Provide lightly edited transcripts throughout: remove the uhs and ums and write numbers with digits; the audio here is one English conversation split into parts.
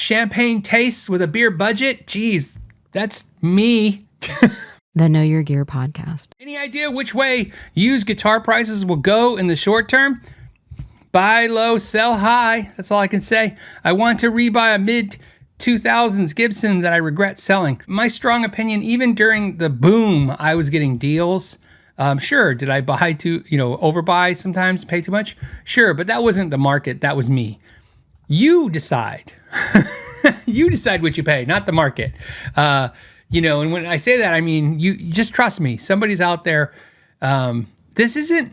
champagne tastes with a beer budget? Geez, that's me. The Know Your Gear podcast. Any idea which way used guitar prices will go in the short term? Buy low, sell high. That's all I can say. I want to rebuy a mid-2000s Gibson that I regret selling. My strong opinion, even during the boom, I was getting deals. Sure, did I buy overbuy sometimes, pay too much? Sure, but that wasn't the market. That was me. You decide. You decide what you pay, not the market. And when I say that, I mean, you just trust me. Somebody's out there. This isn't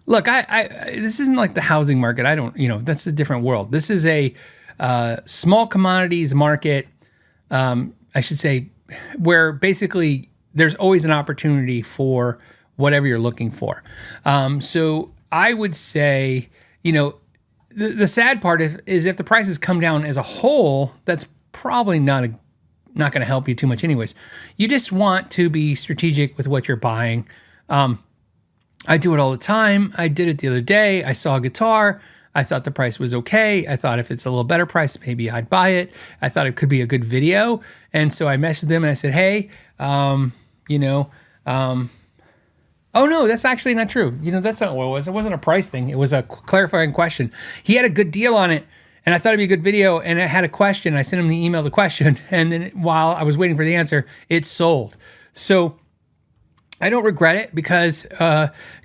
like the housing market. That's a different world. This is a small commodities market, I should say, where basically there's always an opportunity for whatever you're looking for. So I would say, the sad part is if the prices come down as a whole, that's probably not going to help you too much anyways. You just want to be strategic with what you're buying. I do it all the time. I did it the other day. I saw a guitar. I thought the price was okay. I thought if it's a little better price, maybe I'd buy it. I thought it could be a good video. And so I messaged them and I said, hey, oh no, that's actually not true. That's not what it was. It wasn't a price thing. It was a clarifying question. He had a good deal on it. And I thought it'd be a good video, and I had a question. I sent him the email, the question, and then while I was waiting for the answer, it sold. So I don't regret it because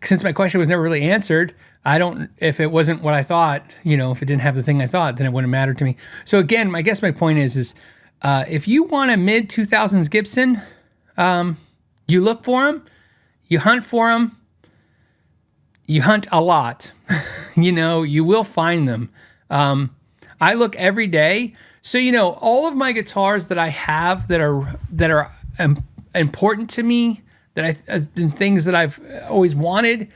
since my question was never really answered, if it wasn't what I thought, if it didn't have the thing I thought, then it wouldn't matter to me. So again, I guess my point is if you want a mid-2000s Gibson, you look for them, you hunt for them, you hunt a lot. You will find them. I look every day. So, all of my guitars that I have that are important to me, and things that I've always wanted,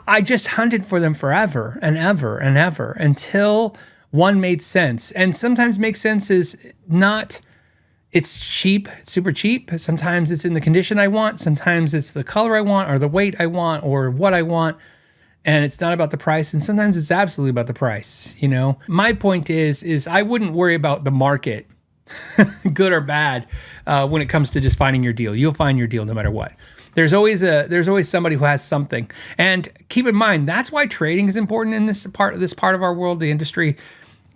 I just hunted for them forever and ever and ever until one made sense. And sometimes makes sense is not, it's cheap, super cheap. Sometimes it's in the condition I want. Sometimes it's the color I want or the weight I want or what I want. And it's not about the price. And sometimes it's absolutely about the price. My point is I wouldn't worry about the market, good or bad, when it comes to just finding your deal. You'll find your deal no matter what. There's always somebody who has something. And keep in mind, that's why trading is important in this part of our world, the industry.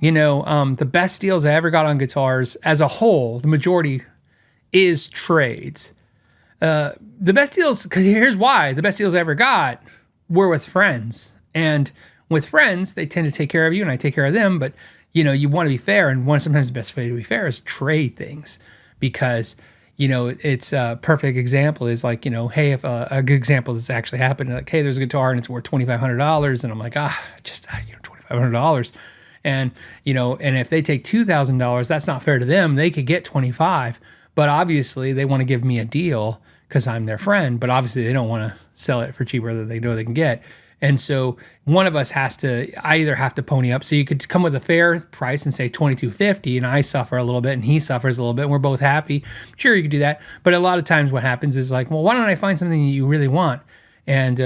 The best deals I ever got on guitars as a whole, the majority is trades. The best deals, because here's why, the best deals I ever got were with friends. And with friends, they tend to take care of you and I take care of them. But, you want to be fair. And sometimes the best way to be fair is trade things because, it's a perfect example is like, hey, if a good example that's actually happened, like, hey, there's a guitar and it's worth $2,500. And I'm like, $2,500. And, and if they take $2,000, that's not fair to them. They could get 25, but obviously they want to give me a deal because I'm their friend, but obviously they don't want to sell it for cheaper than they know they can get. And so one of us I either have to pony up. So you could come with a fair price and say $22.50 and I suffer a little bit and he suffers a little bit and we're both happy. Sure, you could do that. But a lot of times what happens is like, well, why don't I find something you really want? And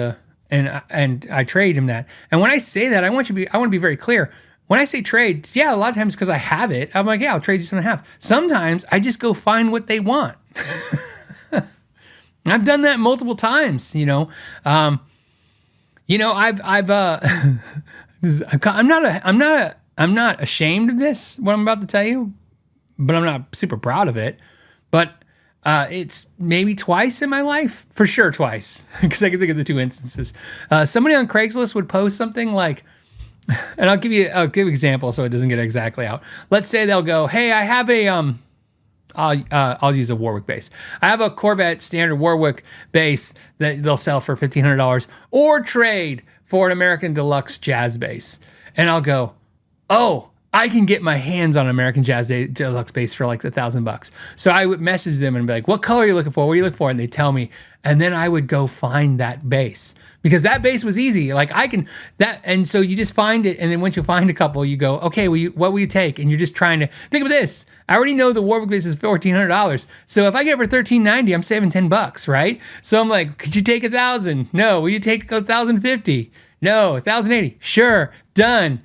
I trade him that. And when I say that, I want to be very clear. When I say trade, yeah, a lot of times because I have it, I'm like, yeah, I'll trade you something I have. Sometimes I just go find what they want. I've done that multiple times, I'm not ashamed of this, what I'm about to tell you, but I'm not super proud of it. But it's maybe twice in my life, for sure twice, because I can think of the two instances. Somebody on Craigslist would post something like, and I'll give an example so it doesn't get exactly out. Let's say they'll go, hey, I have I'll use a Warwick bass. I have a Corvette standard Warwick bass that they'll sell for $1,500 or trade for an American Deluxe jazz bass. And I'll go, oh, I can get my hands on an American Jazz Deluxe bass for like $1,000. So I would message them and be like, what color are you looking for? What do you look for? And they tell me. And then I would go find that bass because that bass was easy. Like and so you just find it. And then once you find a couple, you go, okay, what will you take? And you're just trying to think of this. I already know the Warwick bass is $1,400. So if I get it for $1,390, I'm saving $10, right? So I'm like, could you take 1,000? No. Will you take 1,050? No. 1,080? Sure. Done.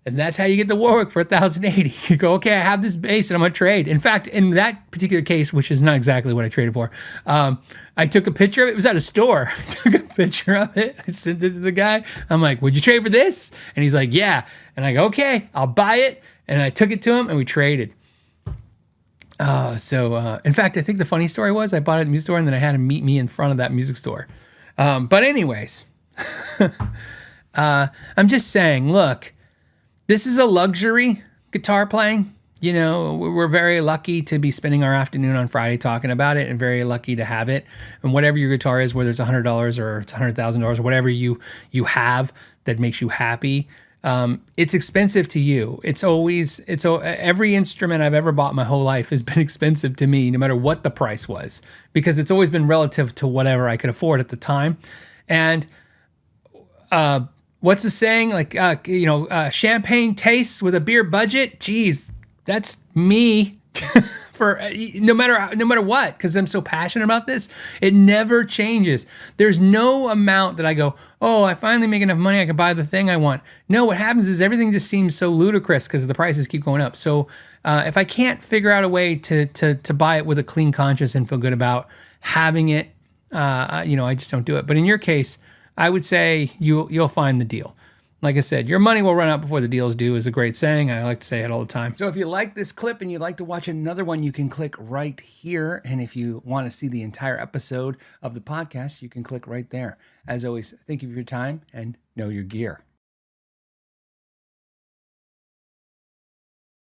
And that's how you get the Warwick for 1,080. You go, okay, I have this bass and I'm gonna trade. In fact, in that particular case, which is not exactly what I traded for, I took a picture of it. It was at a store. I took a picture of it. I sent it to the guy. I'm like, would you trade for this? And he's like, yeah. And I go, okay, I'll buy it. And I took it to him and we traded. In fact, I think the funny story was I bought it at the music store and then I had him meet me in front of that music store. But anyways, I'm just saying, look, this is a luxury guitar playing. You know, we're very lucky to be spending our afternoon on Friday talking about it and very lucky to have it. And whatever your guitar is, whether it's $100 or it's $100,000 or whatever you have that makes you happy, it's expensive to you. Every instrument I've ever bought my whole life has been expensive to me, no matter what the price was, because it's always been relative to whatever I could afford at the time. And, what's the saying? Like, champagne tastes with a beer budget. Geez, that's me for no matter what, because I'm so passionate about this. It never changes. There's no amount that I go, oh, I finally make enough money I can buy the thing I want. No, what happens is everything just seems so ludicrous because the prices keep going up. So if I can't figure out a way to buy it with a clean conscience and feel good about having it, I just don't do it. But in your case, I would say you'll find the deal. Like I said, your money will run out before the deals do is a great saying. I like to say it all the time. So if you like this clip and you'd like to watch another one, you can click right here. And if you want to see the entire episode of the podcast, you can click right there. As always, thank you for your time and know your gear.